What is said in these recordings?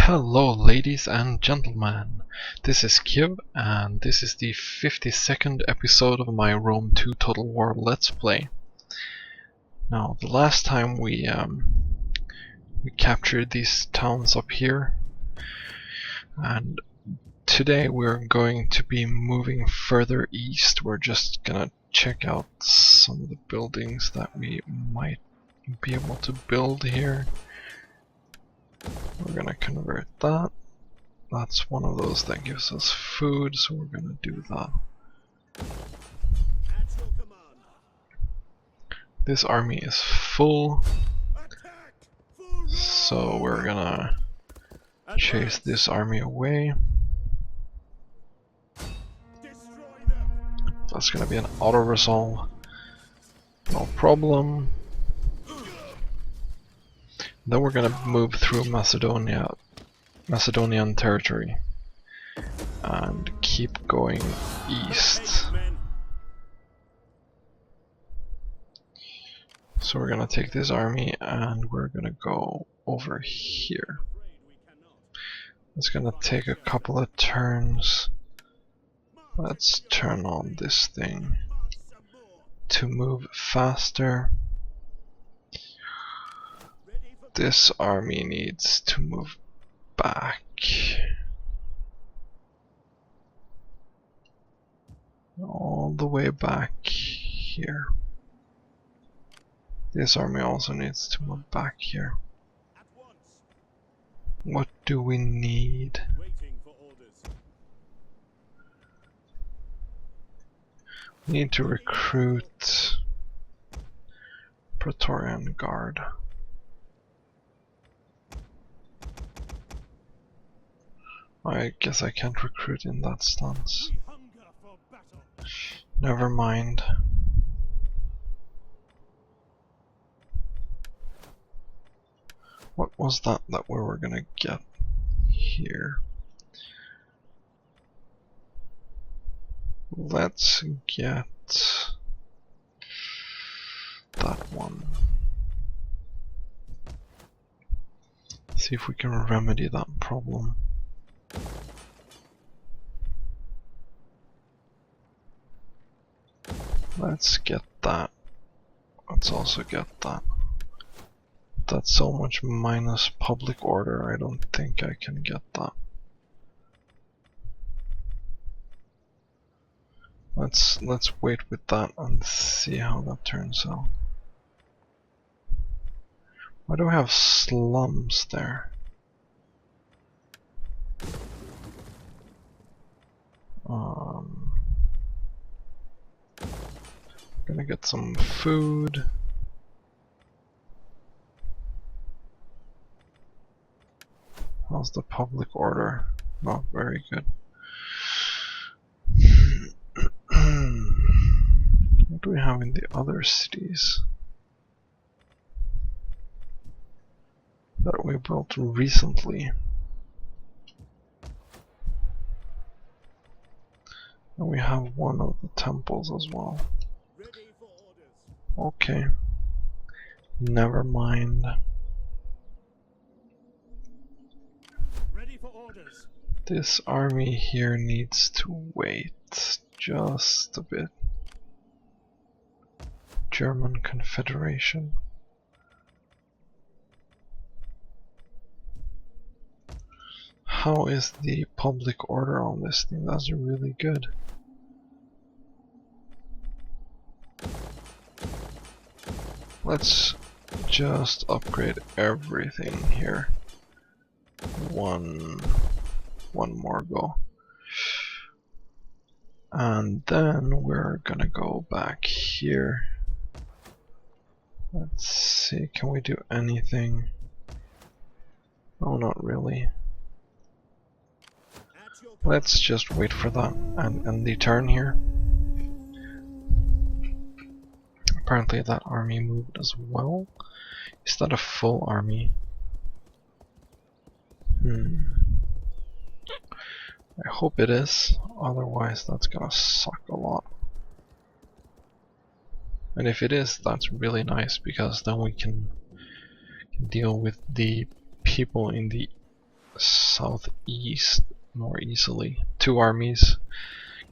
Hello ladies and gentlemen, this is Kiv and this is the 52nd episode of my Rome 2 Total War Let's Play. Now the last time we captured these towns up here, and today we're going to be moving further east. We're just gonna check out some of the buildings that we might be able to build here. We're gonna convert that. That's one of those that gives us food, so we're gonna do that. This army is full, so we're gonna chase this army away. That's gonna be an auto resolve, no problem. Then we're gonna move through Macedonian territory and keep going east. So we're gonna take this army and we're gonna go over here. It's gonna take a couple of turns. Let's turn on this thing to move faster. This army needs to move back. All the way back here. This army also needs to move back here. What do we need? We need to recruit Praetorian Guard. I guess I can't recruit in that stance. Never mind. What was that we were gonna get here? Let's get that one. See if we can remedy that problem. Let's get that. Let's also get that. That's so much minus public order, I don't think I can get that. Let's wait with that and see how that turns out. Why do we have slums there? Gonna get some food. How's the public order? Not very good. What do we have in the other cities that we built recently? And we have one of the temples as well. Okay, never mind. This army here needs to wait just a bit. German Confederation. How is the public order on this thing? That's really good. Let's just upgrade everything here. One more go. And then we're gonna go back here. Let's see, can we do anything? Oh, not really. Let's just wait for that and end the turn here. Apparently that army moved as well. Is that a full army? I hope it is, otherwise that's gonna suck a lot. And if it is, that's really nice, because then we can deal with the people in the southeast more easily. 2 armies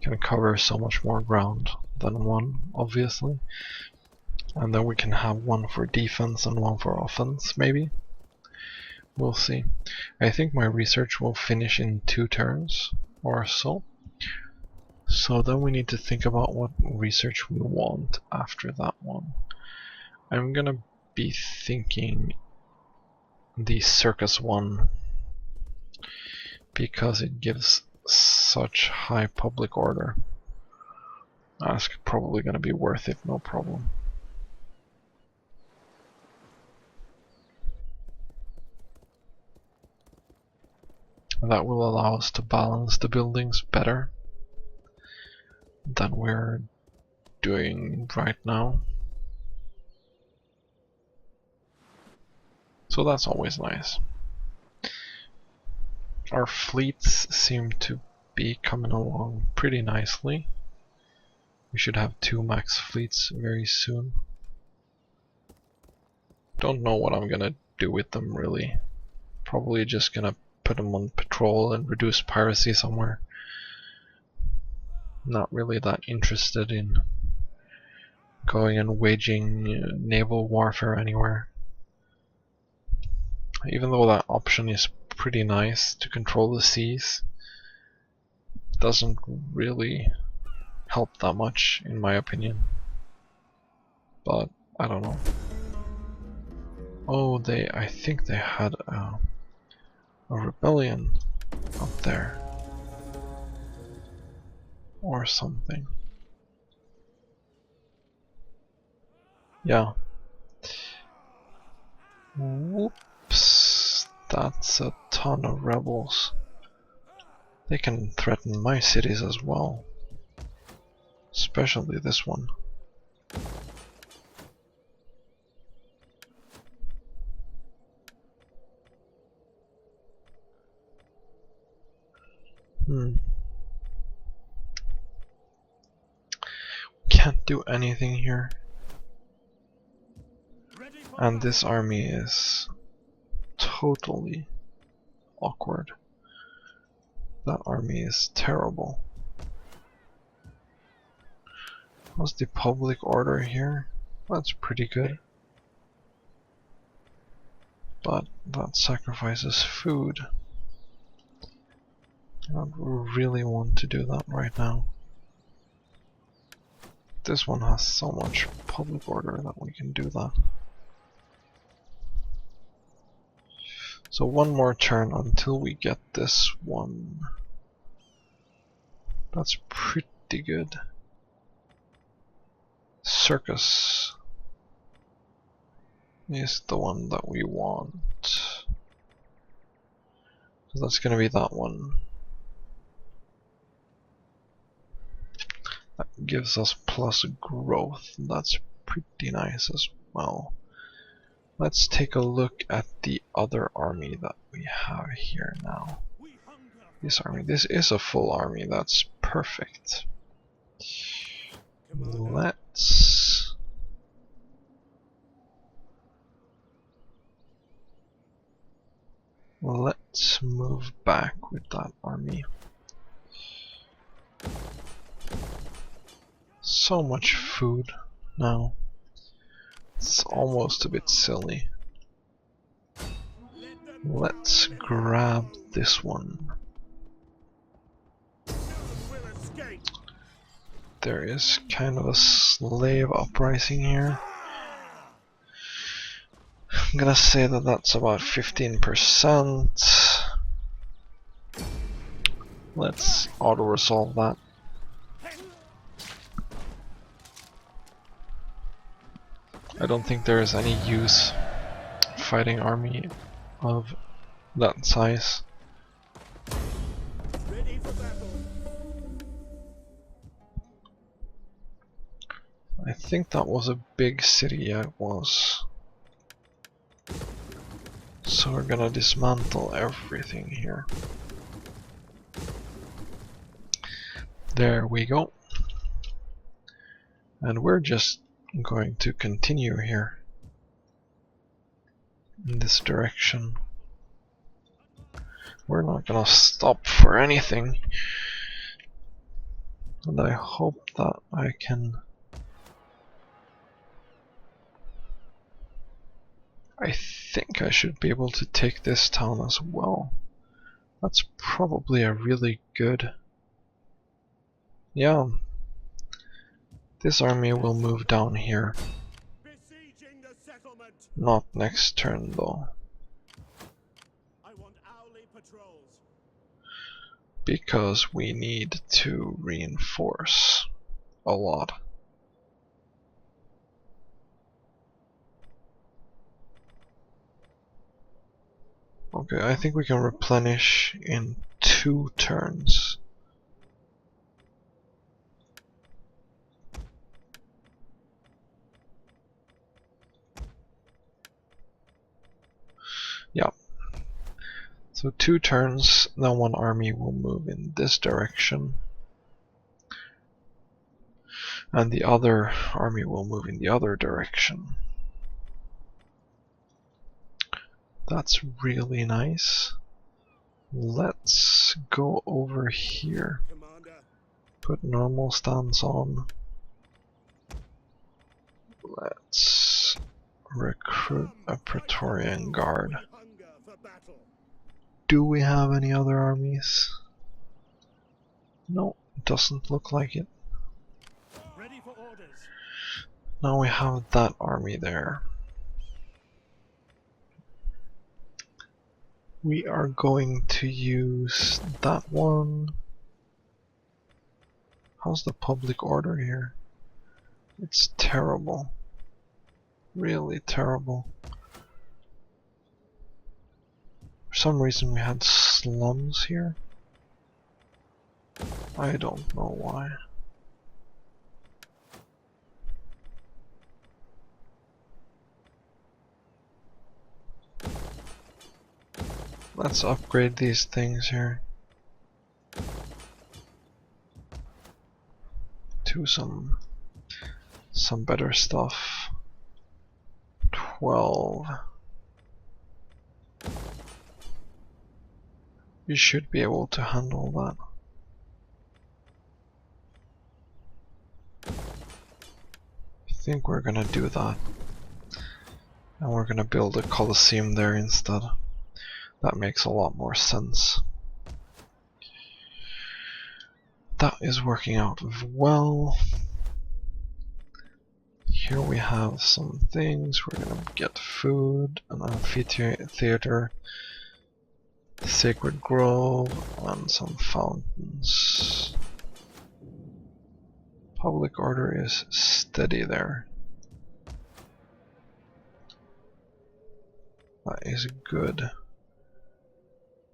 can cover so much more ground than one, obviously. And then we can have one for defense and one for offense, maybe. We'll see. I think my research will finish in 2 turns or so. So then we need to think about what research we want after that one. I'm gonna be thinking the circus one because it gives such high public order. That's probably gonna be worth it, no problem. That will allow us to balance the buildings better than we're doing right now. So that's always nice. Our fleets seem to be coming along pretty nicely. We should have 2 max fleets very soon. Don't know what I'm gonna do with them really. Probably just gonna put them on patrol and reduce piracy somewhere. Not really that interested in going and waging naval warfare anywhere. Even though that option is pretty nice to control the seas, doesn't really help that much in my opinion. But I don't know. Oh, I think they had a rebellion up there or something. Yeah. Whoops, that's a ton of rebels. They can threaten my cities as well, especially this one. Can't do anything here. And this army is totally awkward. That army is terrible. What's the public order here? That's pretty good. But that sacrifices food. I don't really want to do that right now. This one has so much public order that we can do that. So one more turn until we get this one. That's pretty good. Circus is the one that we want. So that's gonna be that one. That gives us plus growth. That's pretty nice as well. Let's take a look at the other army that we have here now. This army. This is a full army. That's perfect. Let's move back with that army. So much food now. It's almost a bit silly. Let's grab this one. There is kind of a slave uprising here. I'm gonna say that that's about 15%. Let's auto-resolve that. I don't think there is any use fighting army of that size. I think that was a big city, yeah it was. So we're gonna dismantle everything here. There we go. And we're just going to continue here in this direction. we're not gonna stop for anything. And I hope that I can... I think I should be able to take this town as well. That's probably a really good... Yeah. This army will move down here. Not next turn though. Because we need to reinforce a lot. Okay, I think we can replenish in 2 turns. Yeah. So 2 turns, then 1 army will move in this direction. And the other army will move in the other direction. That's really nice. Let's go over here. Put normal stance on. Let's recruit a Praetorian Guard. Do we have any other armies? No, it doesn't look like it. Now we have that army there. We are going to use that one. How's the public order here? It's terrible. Really terrible. For some reason we had slums here. I don't know why. Let's upgrade these things here to some better stuff. 12. We should be able to handle that. I think we're gonna do that. And we're gonna build a Colosseum there instead. That makes a lot more sense. That is working out well. Here we have some things. We're gonna get food, an amphitheater, sacred grove, and some fountains. Public order is steady there. That is good.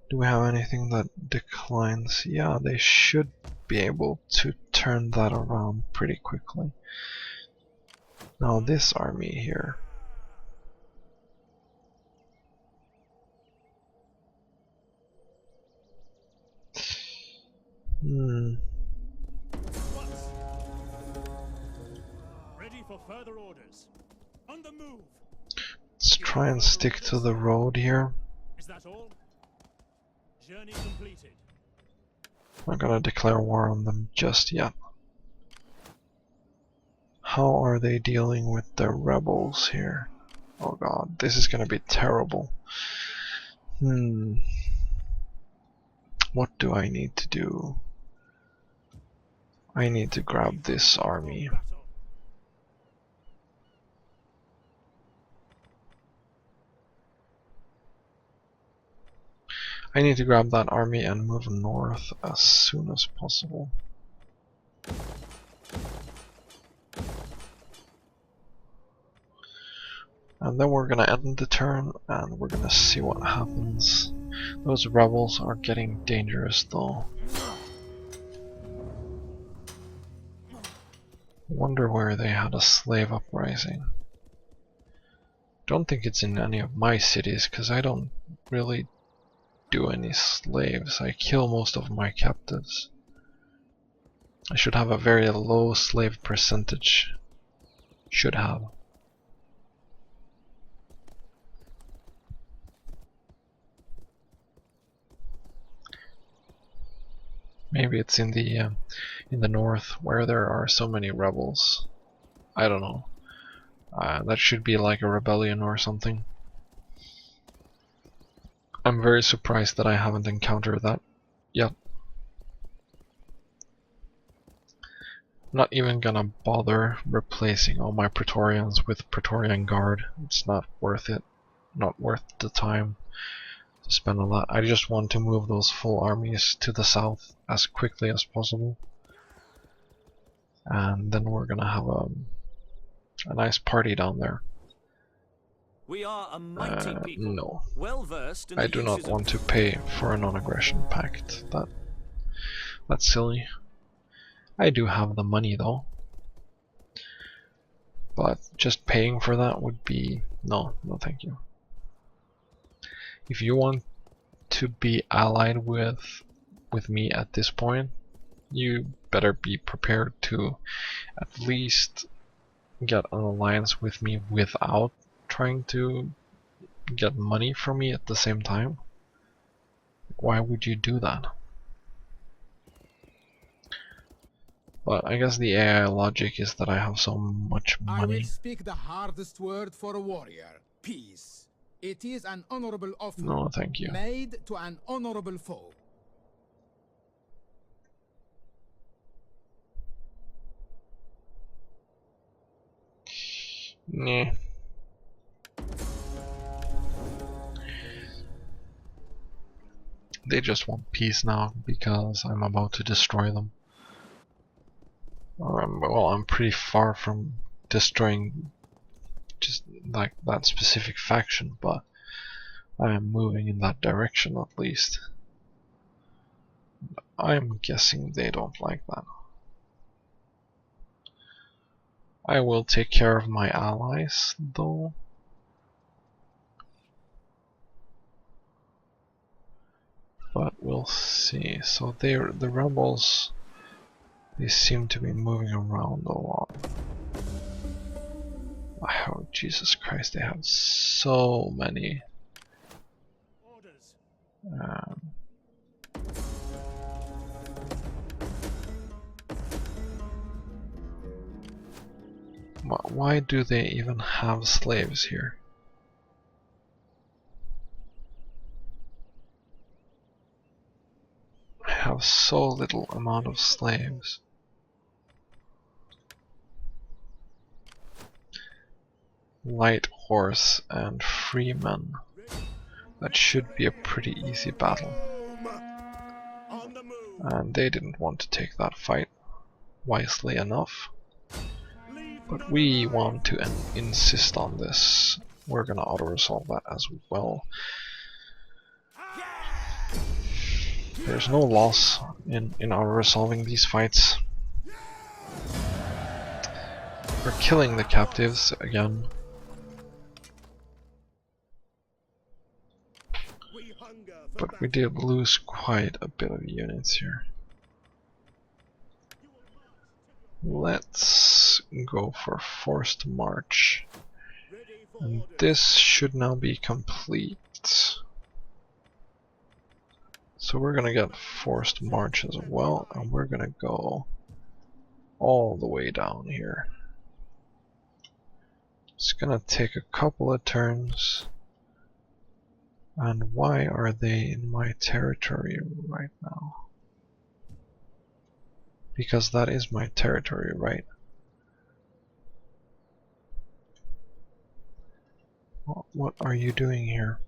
Do we have anything that declines? Yeah, they should be able to turn that around pretty quickly. Now this army here. Ready for further orders. On the move. Let's try and stick to the road here. Is that all? Journey completed. I'm not gonna declare war on them just yet. How are they dealing with the rebels here? Oh god, this is gonna be terrible. What do I need to do? I need to grab this army. I need to grab that army and move north as soon as possible. And then we're gonna end the turn and we're gonna see what happens. Those rebels are getting dangerous though. Wonder where they had a slave uprising. Don't think it's in any of my cities because I don't really do any slaves. I kill most of my captives. I should have a very low slave percentage. Should have. Maybe it's in the north where there are so many rebels. I don't know. That should be like a rebellion or something. I'm very surprised that I haven't encountered that yet. Not even gonna bother replacing all my Praetorians with Praetorian Guard. It's not worth it. Not worth the time to spend on that. I just want to move those full armies to the south as quickly as possible. And then we're gonna have a nice party down there. We are a mighty people, no. well versed in I the do not uses want to pay for a non-aggression pact. That's silly. I do have the money though. But just paying for that would be... no thank you. If you want to be allied with me at this point, you better be prepared to at least get an alliance with me without trying to get money from me at the same time. Why would you do that? But I guess the AI logic is that I have so much I will money. speak the hardest word for a warrior. Peace. It is an honorable offer. No, thank you. Made to an honorable foe. Nah. They just want peace now because I'm about to destroy them. Well, I'm pretty far from destroying just like that specific faction, but I am moving in that direction at least. I'm guessing they don't like that. I will take care of my allies though. But we'll see. So the rebels, they seem to be moving around a lot. Oh, Jesus Christ, they have so many. orders. Why do they even have slaves here? I have so little amount of slaves. Light horse and freemen. That should be a pretty easy battle. On the move. And they didn't want to take that fight, wisely enough. But we want to insist on this. We're gonna auto-resolve that as well. There's no loss in auto-resolving these fights. We're killing the captives again. But we did lose quite a bit of units here. Let's go for forced march. And this should now be complete. So we're gonna get forced march as well, and we're gonna go all the way down here. It's gonna take a couple of turns. And why are they in my territory right now? Because that is my territory, right? What are you doing here?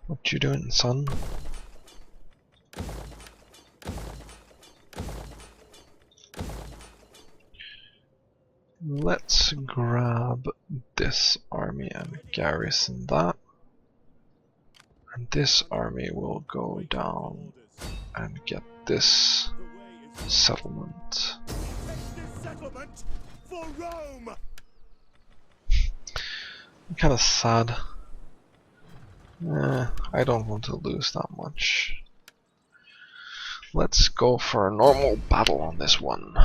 What you doing, son? Let's grab this army and garrison that. And this army will go down and get this settlement. Settlement for Rome. I'm kind of sad. I don't want to lose that much. Let's go for a normal battle on this one.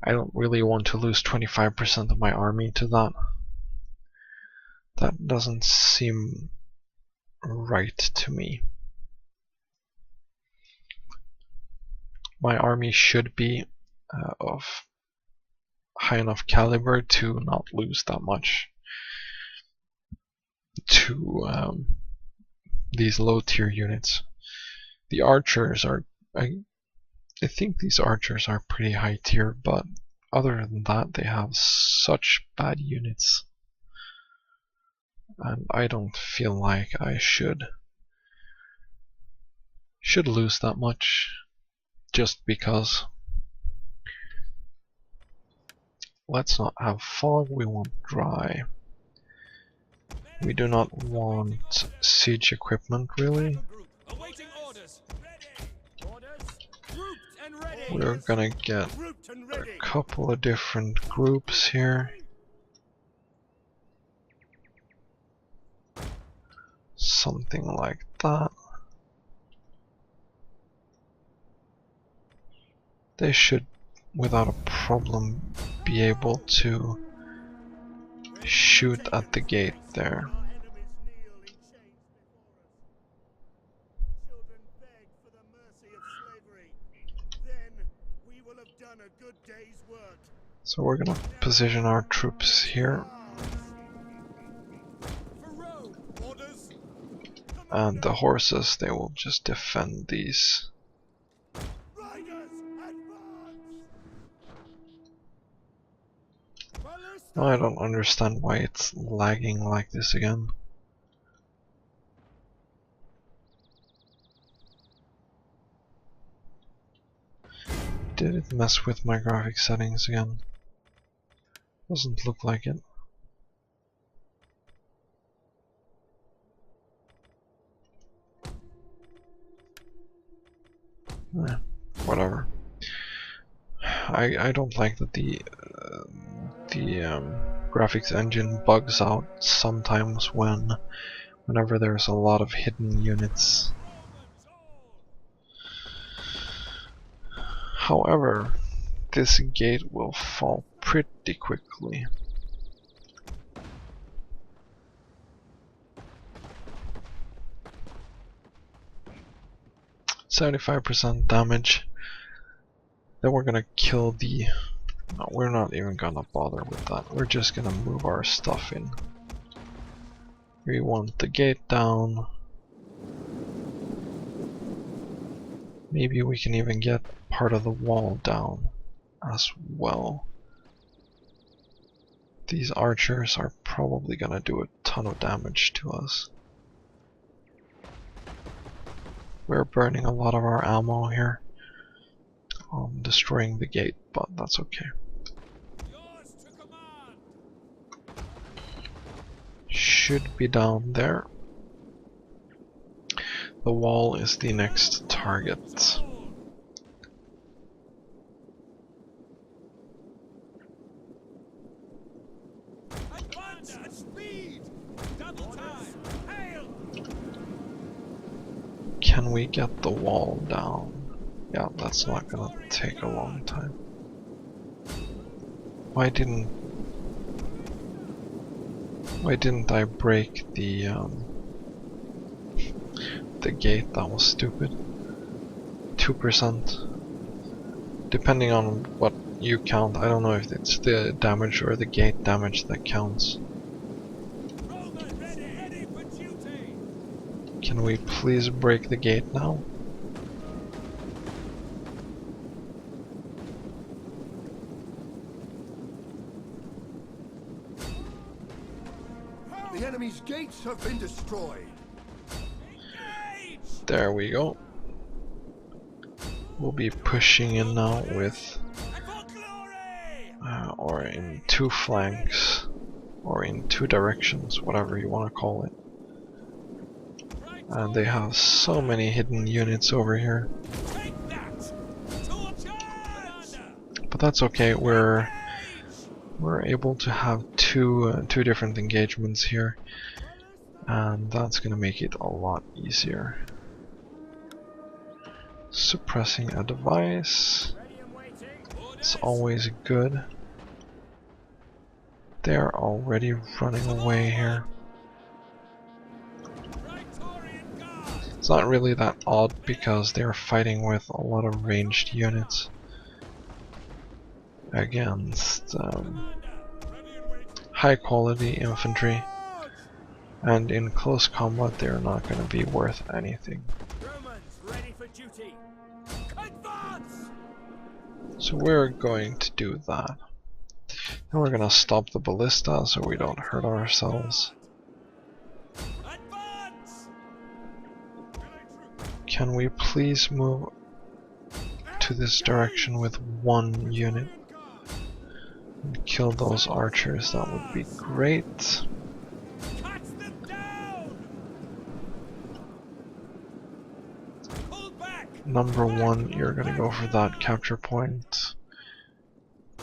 I don't really want to lose 25% of my army to that. That doesn't seem right to me. my army should be of high enough caliber to not lose that much to these low tier units. The archers are, I think these archers are pretty high tier, but other than that they have such bad units, and I don't feel like I should lose that much just because. Let's not have fog, we want dry. We do not want siege equipment really. Awaiting orders. Ready. Orders. Grouped and ready. We're gonna get Grouped and a ready. couple of different groups here. Something like that. They should, without a problem, be able to shoot at the gate there. Our enemies kneel in chains before us. Children beg for the mercy of slavery. Then we will have done a good day's work. So we're gonna position our troops here, For Rome. Orders. and the horses, they will just defend these. Riders, advance. Ballista. I don't understand why it's lagging like this again. Did it mess with my graphic settings again? Doesn't look like it. Whatever. I don't like that the graphics engine bugs out sometimes whenever there's a lot of hidden units. However, this gate will fall pretty quickly. %75 damage. Then we're gonna kill the... No, we're not even gonna bother with that. We're just gonna move our stuff in. We want the gate down. Maybe we can even get part of the wall down as well. These archers are probably gonna do a ton of damage to us. We're burning a lot of our ammo here, destroying the gate, but that's okay. Yours to command. Should be down there. The wall is the next target. Advance at speed. Double time. Hail. Can we get the wall down? Yeah, that's not gonna take a long time. Why didn't I break the gate? That was stupid. 2%. Depending on what you count, I don't know if it's the damage or the gate damage that counts. Roman, ready for duty. Can we please break the gate now? The enemy's gates have been destroyed. Engage. There we go. We'll be pushing in now with And for glory. or in 2 flanks, or in 2 directions, whatever you want to call it. And they have so many hidden units over here. Take that. To charge. But that's okay, we're able to have two different engagements here, and that's gonna make it a lot easier. Suppressing a device, Ready and waiting. it's always good. They're already running away here. Praetorian Guard. It's not really that odd because they're fighting with a lot of ranged units against high quality infantry, and in close combat they're not going to be worth anything. Romans ready for duty. Advance! So we're going to do that. And we're going to stop the ballista so we don't hurt ourselves. Advance! Can we please move to this direction with one unit and kill those archers? That would be great. Cut them down! Pull back! Number 1, you're gonna go for that capture point.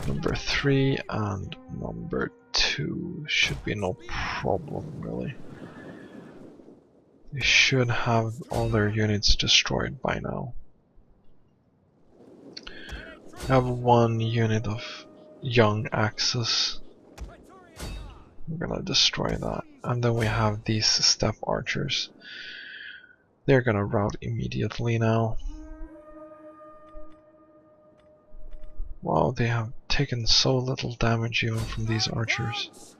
Number 3 and number 2 should be no problem, really. They should have all their units destroyed by now. I have 1 unit of young axes. We're gonna destroy that. And then we have these step archers. They're gonna rout immediately now. Wow, they have taken so little damage even from these archers.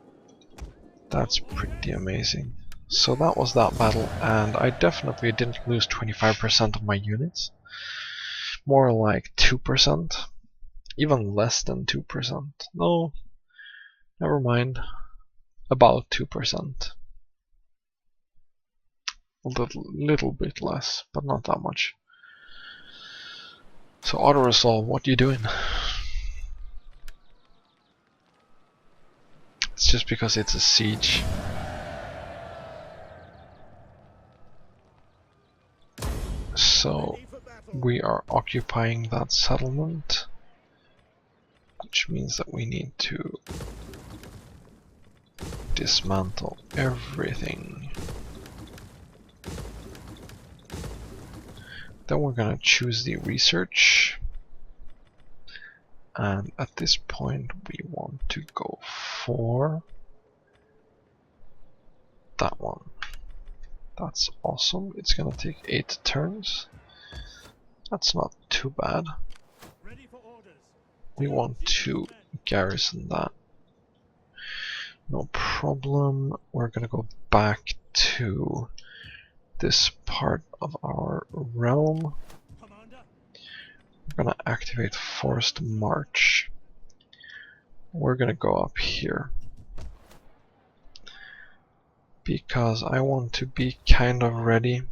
That's pretty amazing. So that was that battle, and I definitely didn't lose 25% of my units. More like 2%. Even less than 2%. No, never mind. About 2%. A little bit less, but not that much. So auto-resolve, what are you doing? It's just because it's a siege. So we are occupying that settlement, which means that we need to dismantle everything. Then we're gonna choose the research, and at this point we want to go for that one. That's awesome. It's gonna take 8 turns. That's not too bad. We want to garrison that. No problem. We're gonna go back to this part of our realm. We're gonna activate Forced March. We're gonna go up here, because I want to be kind of ready.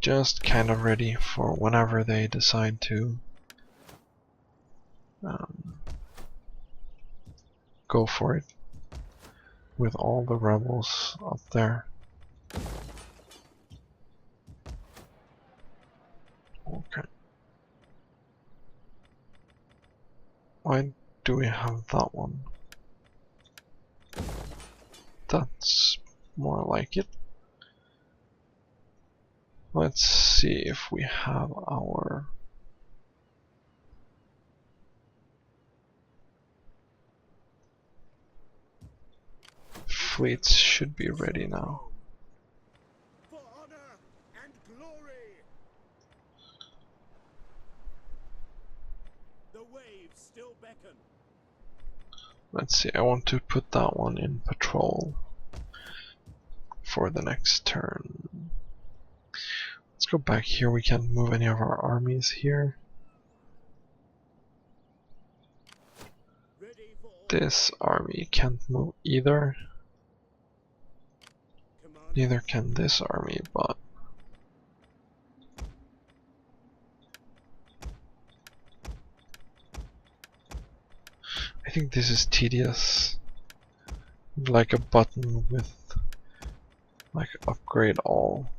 Just kind of ready for whenever they decide to go for it with all the rebels up there. Okay. Why do we have that one? That's more like it. Let's see if we have our fleets should be ready now. For honor and glory. The waves still beckon. Let's see, I want to put that one in patrol for the next turn. Let's go back here. We can't move any of our armies here. This army can't move either. Neither can this army, but I think this is tedious. Like a button with like upgrade all.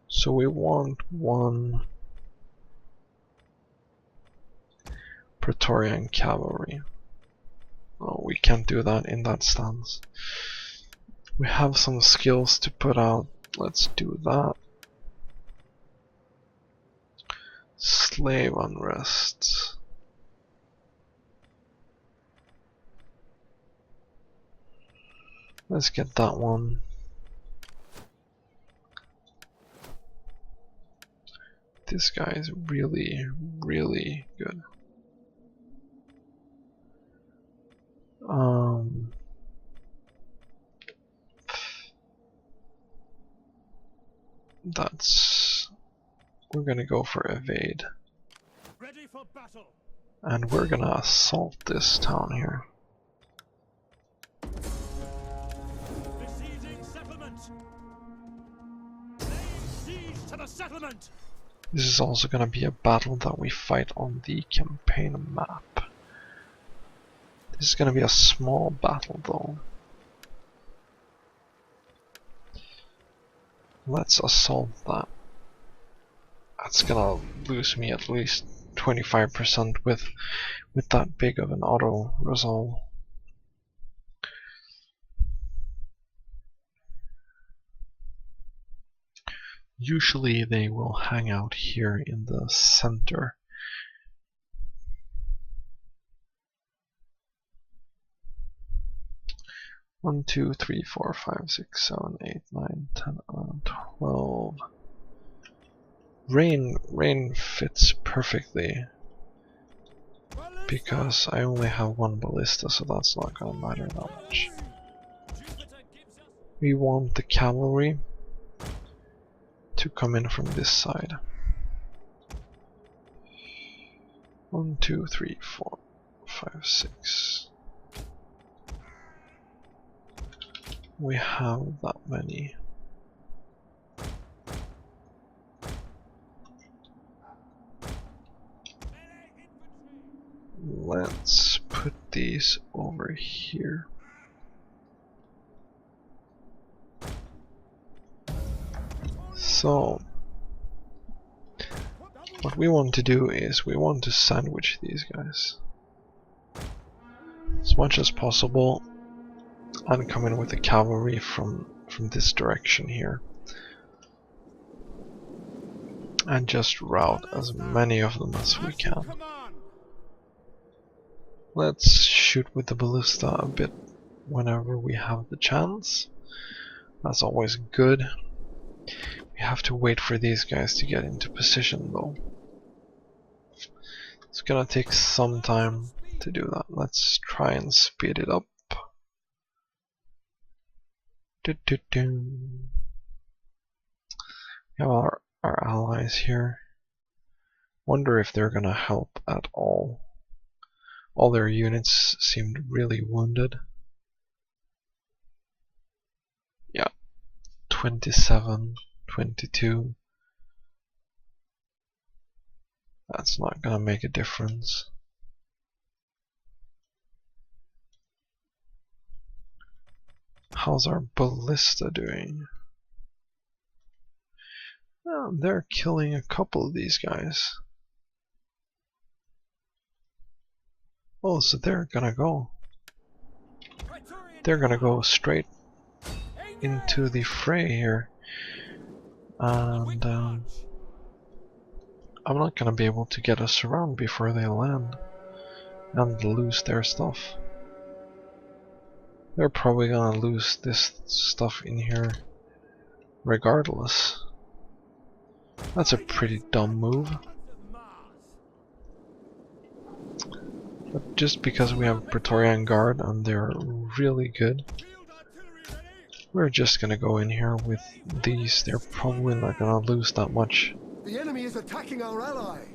So we want 1 Praetorian cavalry. Oh, we can't do that in that stance. We have some skills to put out. Let's do that. Slave unrest. Let's get that one. This guy is really, really good. We're gonna go for evade. Ready for battle. And we're gonna assault this town here. Besieging settlement. Laying siege to the settlement. This is also gonna be a battle that we fight on the campaign map. This is gonna be a small battle though. Let's assault that. That's gonna lose me at least 25% with that big of an auto resolve. Usually they will hang out here in the center. One, 2, 3, 4, 5, 6, 7, 8, 9, 10, 11, 12. Rain fits perfectly because I only have one ballista, so that's not gonna matter that much. We want the cavalry to come in from this side. 1, 2, 3, 4, 5, 6. We have that many. Let's put these over here. So, what we want to do is we want to sandwich these guys as much as possible and come in with the cavalry from this direction here. And just rout as many of them as we can. Let's shoot with the ballista a bit whenever we have the chance. That's always good. We have to wait for these guys to get into position though. It's gonna take some time to do that. Let's try and speed it up. We have our allies here. Wonder if they're gonna help at all. All their units seemed really wounded. Yeah, 27, 22. That's not gonna make a difference. How's our ballista doing? Oh, they're killing a couple of these guys. Oh, so they're gonna go. They're gonna go straight into the fray here. And I'm not gonna be able to get us around before they land and lose their stuff. They're probably gonna lose this stuff in here regardless. That's a pretty dumb move. But just because we have Praetorian Guard and they're really good, we're just gonna go in here with these. They're probably not gonna lose that much. The enemy is attacking our ally.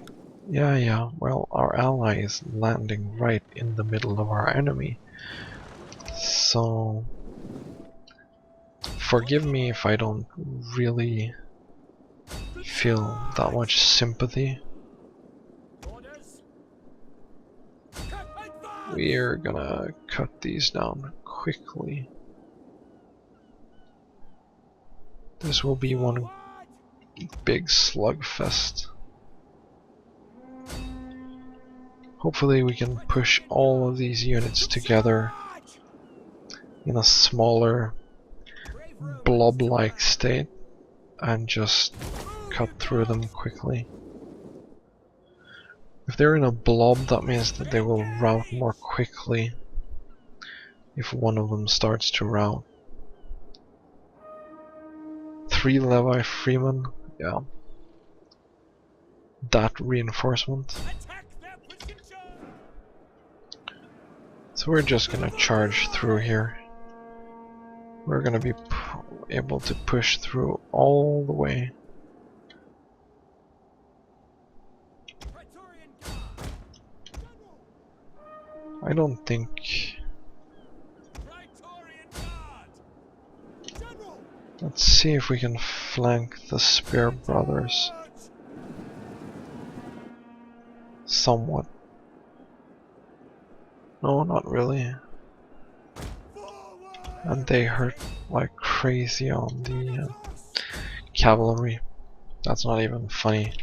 Yeah, well, our ally is landing right in the middle of our enemy. So, forgive me if I don't really feel that much sympathy. We're gonna cut these down quickly. This will be one big slugfest. Hopefully we can push all of these units together in a smaller blob-like state and just cut through them quickly. If they're in a blob, that means that they will rout more quickly if one of them starts to rout. 3 Levi Freeman, yeah. That reinforcement. Attack their position! So we're just gonna charge through here. We're gonna be able to push through all the way. Praetorian Guard! I don't think... Praetorian Guard! General! Let's see if we can flank the Spear Brothers somewhat. No, not really. And they hurt like crazy on the cavalry. That's not even funny.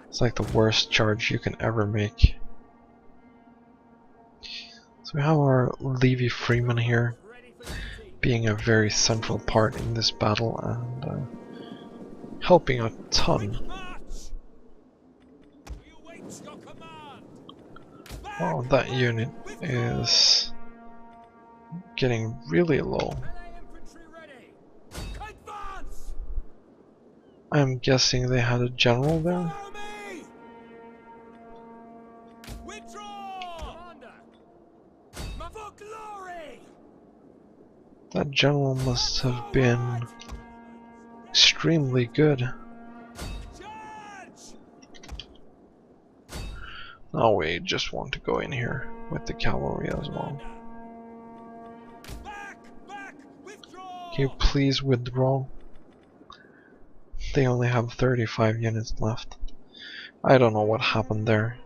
It's like the worst charge you can ever make. So we have our Levi Freeman here, being a very central part in this battle and helping a ton. We await your command! Oh, that unit is getting really low. Melee infantry ready! Advance! I'm guessing they had a general there. Follow me! Withdraw! Commander! For glory! That general must have been extremely good. Charge! Now we just want to go in here with the cavalry as well. Back! Back! Withdraw! Can you please withdraw? They only have 35 units left. I don't know what happened there.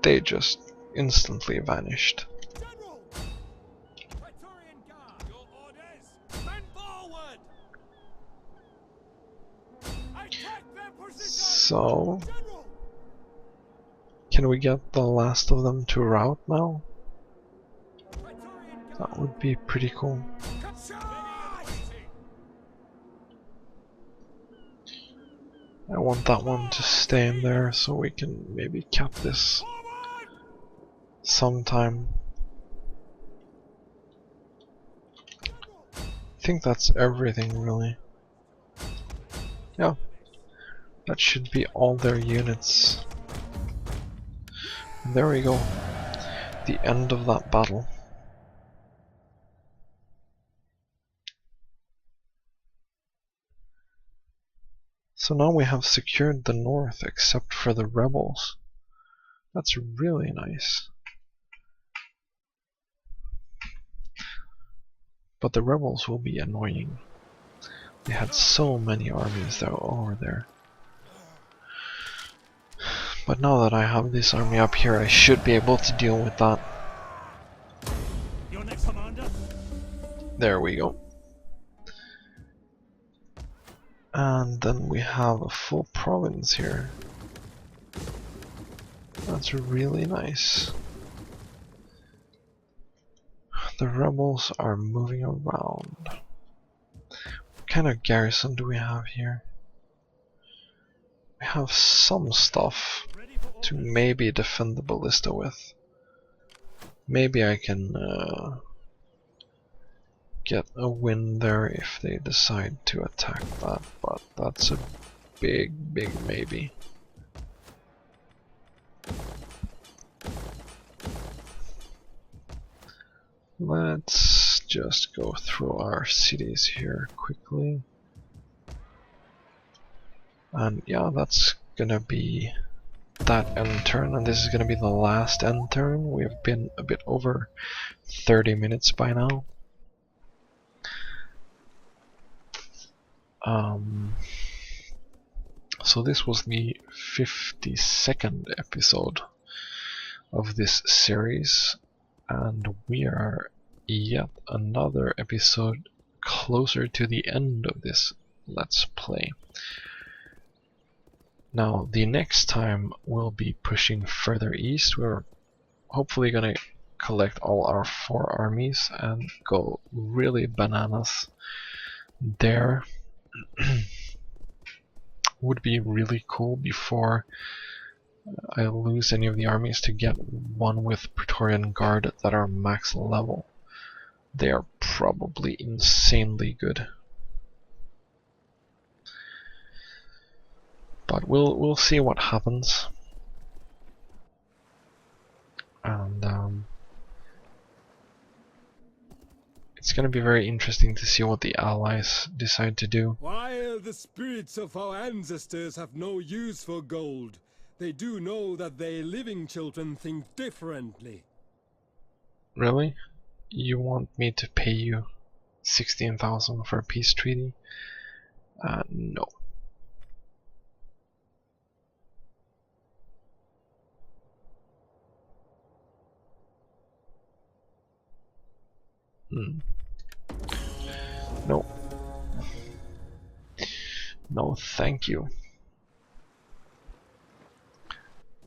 They just instantly vanished. General! Praetorian Guard! Your orders! Men forward! Attack their position! So, General! can we get the last of them to rout now? Praetorian Guard! That would be pretty cool. Charge! I want that one to stay in there so we can maybe cap this Forward! sometime. I think that's everything really. Yeah, that should be all their units. And there we go, the end of that battle. So now we have secured the north except for the rebels. That's really nice. But the rebels will be annoying. They had so many armies that were over there. But now that I have this army up here, I should be able to deal with that. Your next commander? There we go. And then we have a full province here. That's really nice. The rebels are moving around. What kind of garrison do we have here? We have some stuff to maybe defend the ballista with. Maybe I can get a win there if they decide to attack that, but that's a big maybe. Let's just go through our cities here quickly. And yeah, that's gonna be that end turn, and this is gonna be the last end turn. We have been a bit over 30 minutes by now. So this was the 52nd episode of this series, and we are yet another episode closer to the end of this Let's Play. Now, the next time we'll be pushing further east. We're hopefully gonna collect all our 4 armies and go really bananas there. Would be really cool before I lose any of the armies to get one with Praetorian Guard that are max level. They are probably insanely good. But we'll see what happens. And it's gonna be very interesting to see what the allies decide to do. While the spirits of our ancestors have no use for gold, they do know that their living children think differently. Really? You want me to pay you 16,000 for a peace treaty? No. No. No, thank you.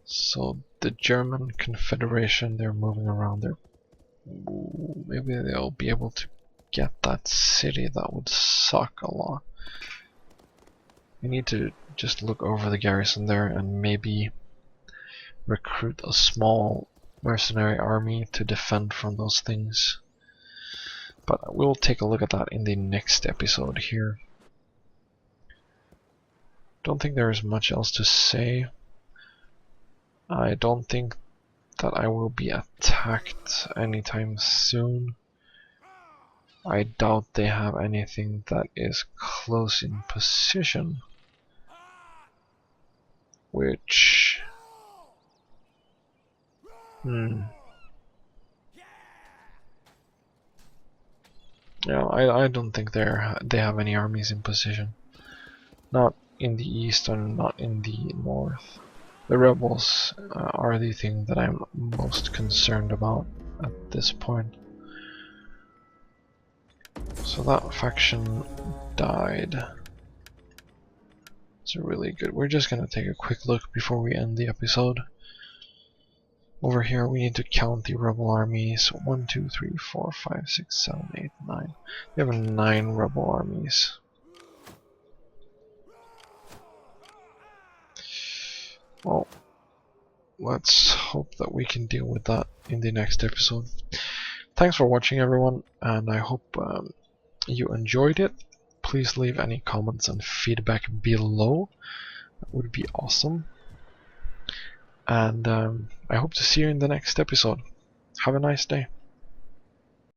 So the German Confederation, they're moving around there. Ooh, maybe they'll be able to get that city. That would suck a lot. We need to just look over the garrison there and maybe recruit a small mercenary army to defend from those things. But we'll take a look at that in the next episode here. Don't think there is much else to say. I don't think that I will be attacked anytime soon. I doubt they have anything that is close in position. Which... Yeah, I don't think they have any armies in position. Not in the east and not in the north. The rebels are the thing that I'm most concerned about at this point. So that faction died. It's really good. We're just gonna take a quick look before we end the episode. Over here we need to count the rebel armies. 1, 2, 3, 4, 5, 6, 7, 8, 9. We have 9 rebel armies. Well, let's hope that we can deal with that in the next episode. Thanks for watching, everyone, and I hope you enjoyed it. Please leave any comments and feedback below. That would be awesome. And I hope to see you in the next episode. Have a nice day.